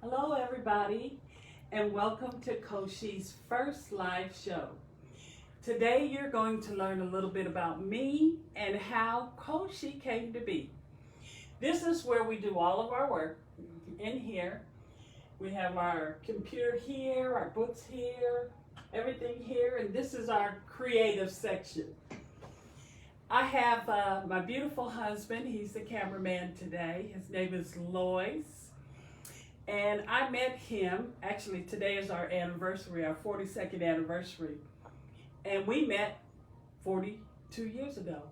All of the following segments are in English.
Hello everybody, and welcome to CoShe's first live show. Today you're going to learn a little bit about me and how CoShe came to be. This is where we do all of our work in here. We have our computer here, our books here, everything here, and this is our creative section. I have my beautiful husband. He's the cameraman today. His name is Lois. And I met him, actually today is our anniversary, our 42nd anniversary. And we met 42 years ago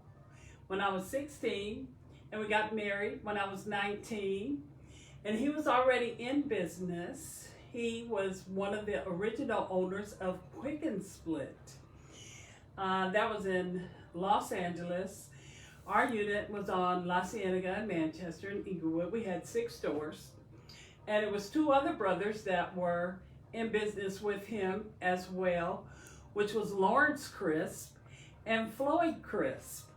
when I was 16, and we got married when I was 19. And he was already in business. He was one of the original owners of Quick and Split. That was in Los Angeles. Our unit was on La Cienega and Manchester and Inglewood. We had 6 stores. And it was 2 other brothers that were in business with him as well, which was Lawrence Crisp and Floyd Crisp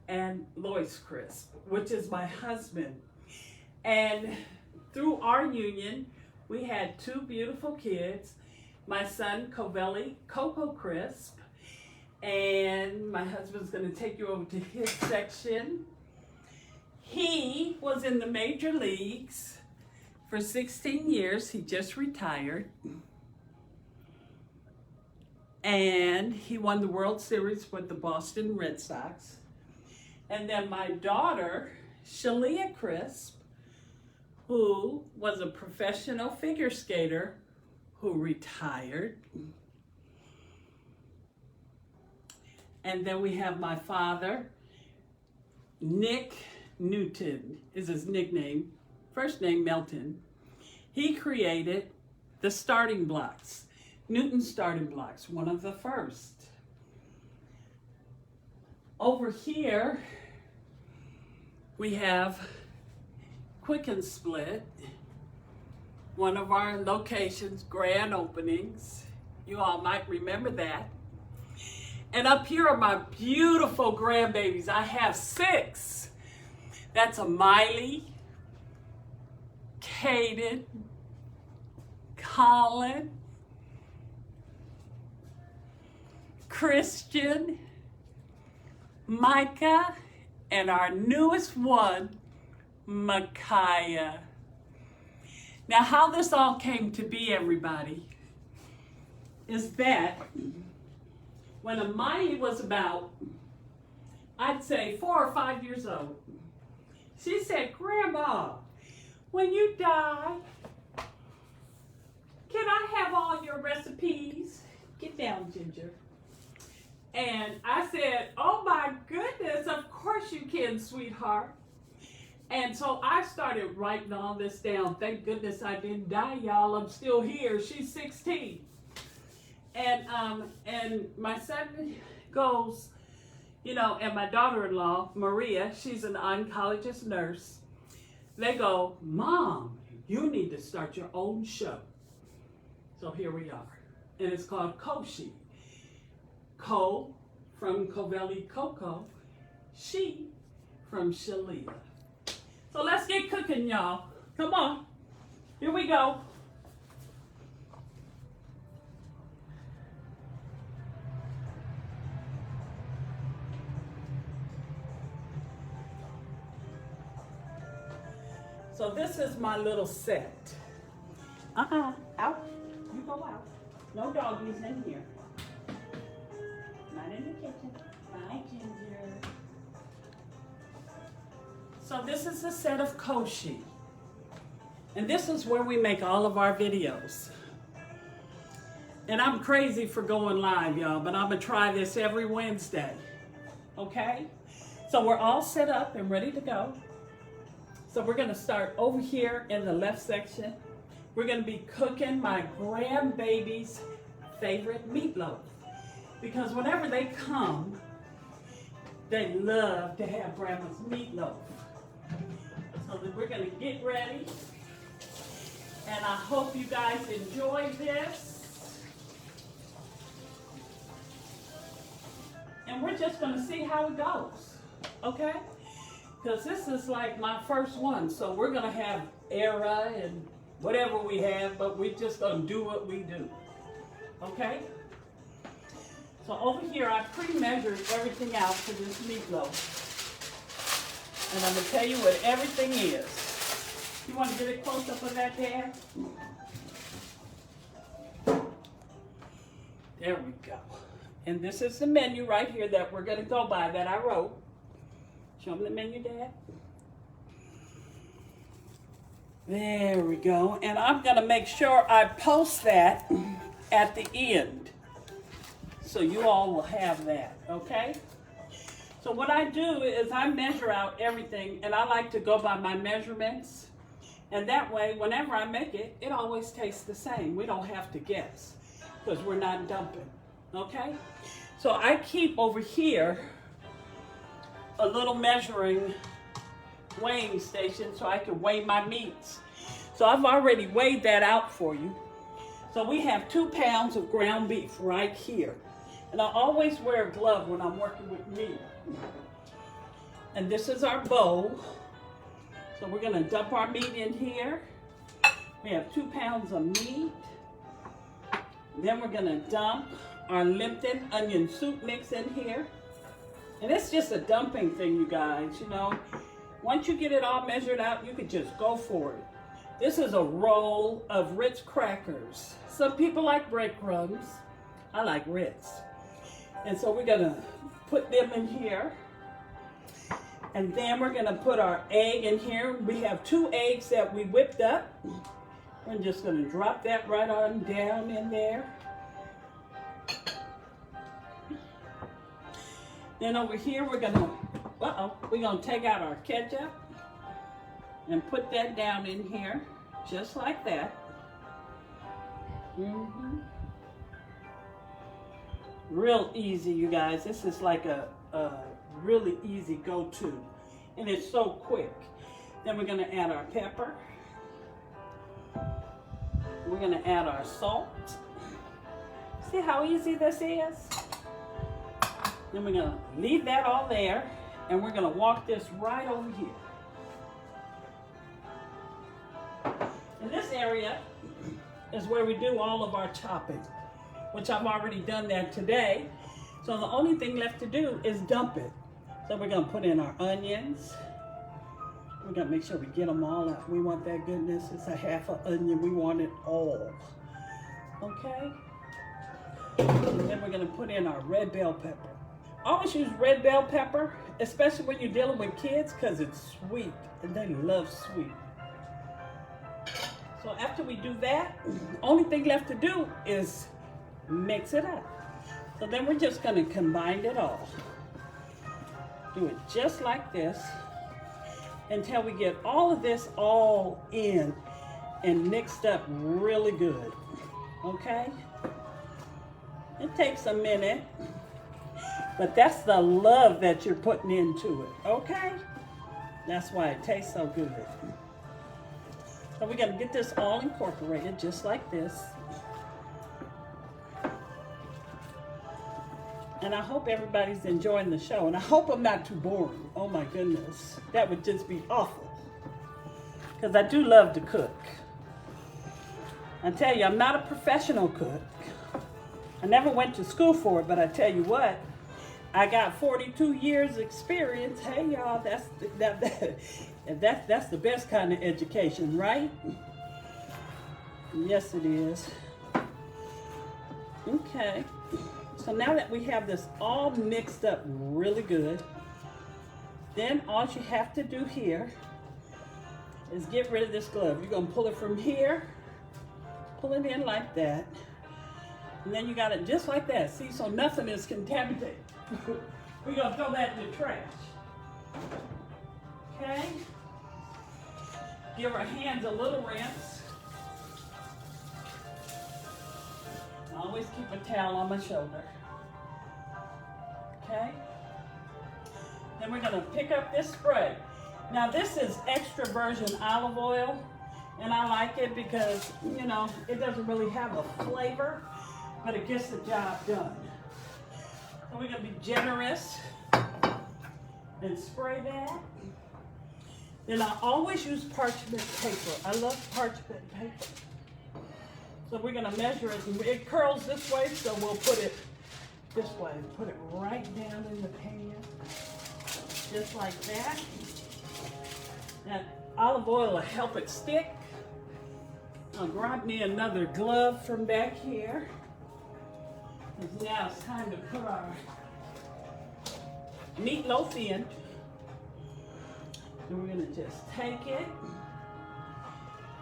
and Lois Crisp, which is my husband. And through our union, we had 2 beautiful kids, my son Covelli Coco Crisp, and my husband's going to take you over to his section. He was in the major leagues for 16 years. He just retired. And he won the World Series with the Boston Red Sox. And then my daughter, Shalia Crisp, who was a professional figure skater who retired. And then we have my father, Nick Newton is his nickname. First name Melton. He created the starting blocks, Newton starting blocks, one of the first. Over here, we have Quick and Split, one of our locations, grand openings. You all might remember that. And up here are my beautiful grandbabies. I have 6. That's a Miley, Caden, Colin, Christian, Micah, and our newest one, Micaiah. Now, how this all came to be, everybody, is that when Amaya was about, I'd say 4 or 5 years old, she said, "Grandma, when you die, can I have all your recipes?" Get down, Ginger. And I said, "Oh my goodness, of course you can, sweetheart." And so I started writing all this down. Thank goodness I didn't die, y'all. I'm still here. She's 16. And my son goes, and my daughter-in-law, Maria, she's an oncologist nurse. They go, "Mom, you need to start your own show." So here we are. And it's called CoShe. Co from Covelli Coco. She from Shalia. So let's get cooking, y'all. Come on. Here we go. So this is my little set. Out. You go out. No doggies in here. Not in the kitchen. Bye, Ginger. So this is a set of CoShe. And this is where we make all of our videos. And I'm crazy for going live, y'all, but I'm going to try this every Wednesday. Okay? So we're all set up and ready to go. So we're going to start over here in the left section. We're going to be cooking my grandbaby's favorite meatloaf. Because whenever they come, they love to have grandma's meatloaf. So we're going to get ready. And I hope you guys enjoy this. And we're just going to see how it goes. Okay? Because this is like my first one. So we're going to have Era and whatever we have, but we're just gonna do what we do, okay? So over here, I pre-measured everything out for this meatloaf. And I'm gonna tell you what everything is. You wanna get a close-up of that, Dad? There we go. And this is the menu right here that we're gonna go by that I wrote. Show them the menu, Dad. There we go. And I'm gonna make sure I post that at the end, so you all will have that, okay? So what I do is I measure out everything, and I like to go by my measurements. And that way, whenever I make it, it always tastes the same. We don't have to guess, because we're not dumping, okay? So I keep over here a little measuring weighing station so I can weigh my meats. So I've already weighed that out for you. So we have 2 pounds of ground beef right here. And I always wear a glove when I'm working with meat. And this is our bowl. So we're gonna dump our meat in here. We have 2 pounds of meat. Then we're gonna dump our Lipton onion soup mix in here. And it's just a dumping thing, you guys, you know. Once you get it all measured out, you can just go for it. This is a roll of Ritz crackers. Some people like breadcrumbs. I like Ritz. And so we're gonna put them in here. And then we're gonna put our egg in here. We have 2 eggs that we whipped up. We're just gonna drop that right on down in there. Then over here we're gonna, we're gonna take out our ketchup and put that down in here, just like that. Real easy, you guys. This is like a really easy go-to, and it's so quick. Then we're gonna add our pepper. We're gonna add our salt. See how easy this is? Then we're gonna leave that all there, and we're gonna walk this right over here. And this area is where we do all of our chopping, which I've already done that today. So the only thing left to do is dump it. So we're gonna put in our onions. We're gonna make sure we get them all out. We want that goodness. It's a half an onion. We want it all. Okay? And then we're gonna put in our red bell pepper. Always use red bell pepper, especially when you're dealing with kids, because it's sweet, and they love sweet. So after we do that, only thing left to do is mix it up. So then we're just gonna combine it all. Do it just like this until we get all of this all in and mixed up really good, okay? It takes a minute, but that's the love that you're putting into it, okay? That's why it tastes so good. So we're gonna get this all incorporated just like this. And I hope everybody's enjoying the show. And I hope I'm not too boring. Oh my goodness. That would just be awful. Because I do love to cook. I tell you, I'm not a professional cook. I never went to school for it, but I tell you what, I got 42 years experience. Hey y'all, that's the best kind of education, right? Yes, it is. Okay. So now that we have this all mixed up really good, then all you have to do here is get rid of this glove. You're gonna pull it from here, pull it in like that, and then you got it just like that. See, so nothing is contaminated. We're gonna throw that in the trash. Okay? Give our hands a little rinse. I always keep a towel on my shoulder. Okay? Then we're gonna pick up this spray. Now this is extra virgin olive oil, and I like it because, you know, it doesn't really have a flavor, but it gets the job done. So we're gonna be generous and spray that. And I always use parchment paper. I love parchment paper. So we're gonna measure it. It curls this way, so we'll put it this way. Put it right down in the pan, just like that. And olive oil will help it stick. I'll grab me another glove from back here. Because now it's time to put our meatloaf in. And we're gonna just take it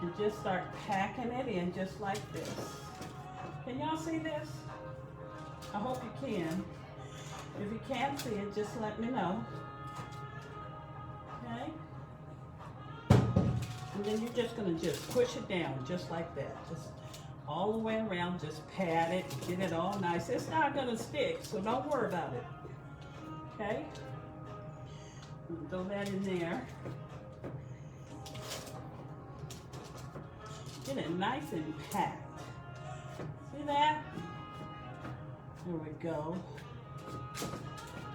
and just start packing it in just like this. Can y'all see this? I hope you can. If you can't see it, just let me know. Okay? And then you're just gonna just push it down just like that. Just all the way around, just pat it, get it all nice. It's not gonna stick, so don't worry about it. Okay? Throw that in there. Get it nice and packed. See that? There we go.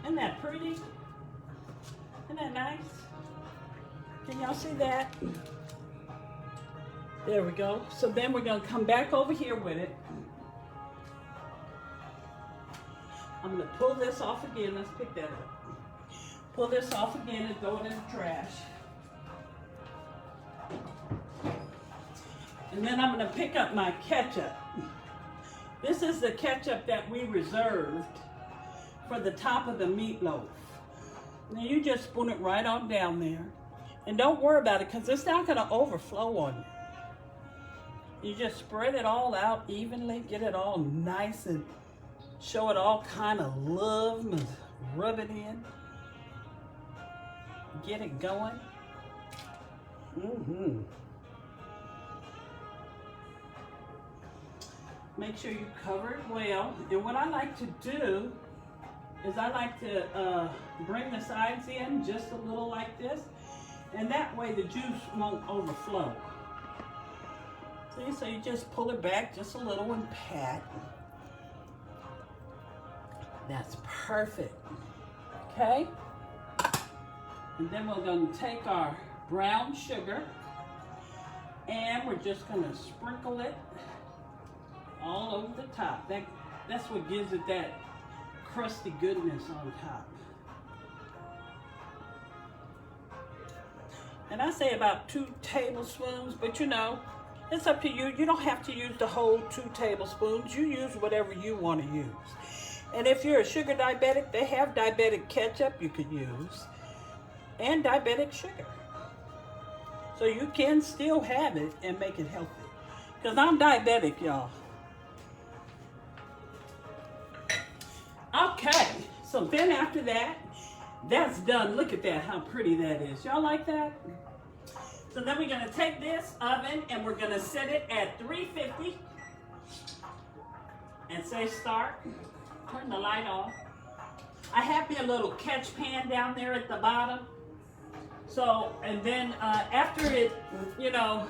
Isn't that pretty? Isn't that nice? Can y'all see that? There we go. So then we're gonna come back over here with it. I'm gonna pull this off again. Let's pick that up. Pull this off again and throw it in the trash. And then I'm gonna pick up my ketchup. This is the ketchup that we reserved for the top of the meatloaf. Now you just spoon it right on down there. And don't worry about it because it's not gonna overflow on you. You just spread it all out evenly, get it all nice and show it all kind of love and rub it in. Get it going. Make sure you cover it well. And what I like to do is I like to bring the sides in just a little like this. And that way the juice won't overflow. See, so you just pull it back just a little and pat. That's perfect. Okay? And then we're going to take our brown sugar and we're just going to sprinkle it all over the top. That's what gives it that crusty goodness on top. And I say about 2 tablespoons, but you know, it's up to you. You don't have to use the whole 2 tablespoons. You use whatever you want to use. And if you're a sugar diabetic, they have diabetic ketchup you could use and diabetic sugar. So you can still have it and make it healthy. Because I'm diabetic, y'all. Okay, so then after that, that's done. Look at that, how pretty that is. Y'all like that? So then we're gonna take this oven and we're gonna set it at 350 and say start. Turn the light off. I have me a little catch pan down there at the bottom. So, and then after it, you know,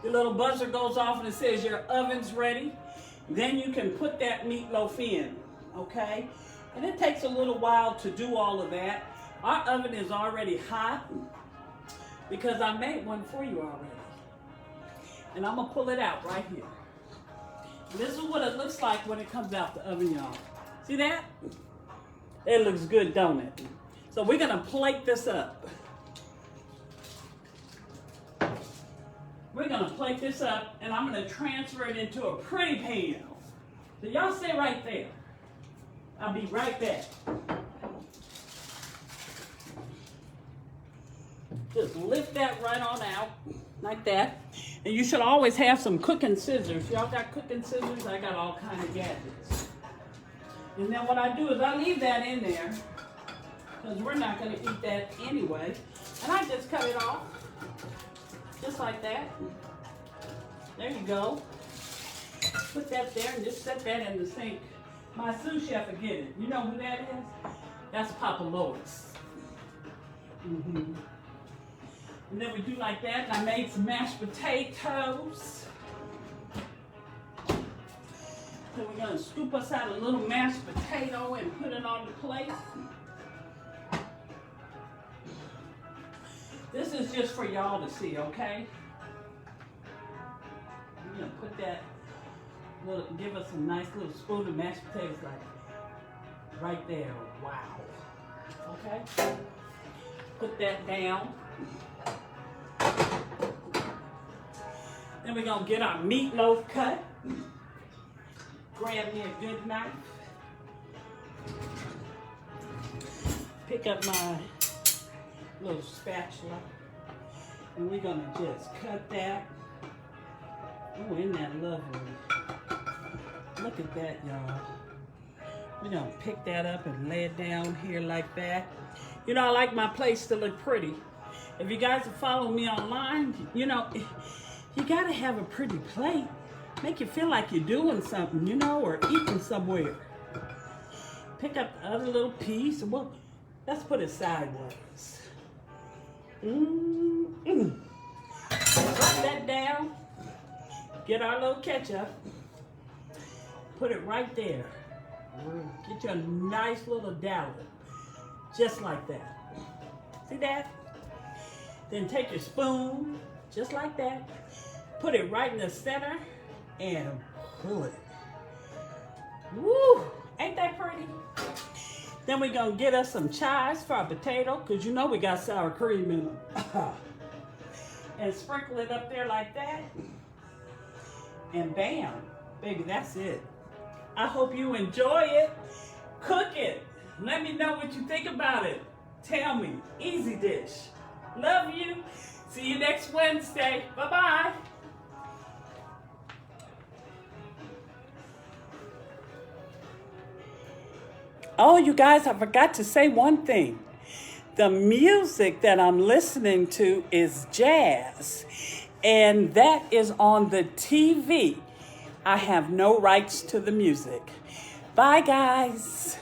the little buzzer goes off and it says your oven's ready, then you can put that meatloaf in, okay? And it takes a little while to do all of that. Our oven is already hot because I made one for you already. And I'm gonna pull it out right here. And this is what it looks like when it comes out the oven, y'all. See that? It looks good, don't it? So we're gonna plate this up. We're gonna plate this up and I'm gonna transfer it into a pretty pan. So y'all stay right there. I'll be right back. Just lift that right on out, like that. And you should always have some cooking scissors. Y'all got cooking scissors? I got all kinds of gadgets. And then what I do is I leave that in there, because we're not gonna eat that anyway. And I just cut it off, just like that. There you go. Put that there and just set that in the sink. My sous chef will get it. You know who that is? That's Papa Lois. And then we do like that. And I made some mashed potatoes. So we're gonna scoop us out a little mashed potato and put it on the plate. This is just for y'all to see, okay? We're gonna put that little, give us a nice little spoon of mashed potatoes like right there. Wow. Okay? Put that down. Then we're gonna get our meatloaf cut. Grab me a good knife. Pick up my little spatula. And we're gonna just cut that. Oh, isn't that lovely? Look at that, y'all. We're gonna pick that up and lay it down here like that. You know, I like my plates to look pretty. If you guys are following me online, you know, you gotta have a pretty plate. Make you feel like you're doing something, you know, or eating somewhere. Pick up the other little piece, and let's put it sideways. Drop that down. Get our little ketchup. Put it right there. Get you a nice little dallop. Just like that. See that? Then take your spoon, just like that. Put it right in the center and pull it. Woo! Ain't that pretty? Then we're gonna get us some chives for our potato, because you know we got sour cream in them. And sprinkle it up there like that. And bam, baby, that's it. I hope you enjoy it. Cook it. Let me know what you think about it. Tell me. Easy dish. Love you. See you next Wednesday. Bye-bye. Oh, you guys, I forgot to say one thing. The music that I'm listening to is jazz, and that is on the TV. I have no rights to the music. Bye, guys.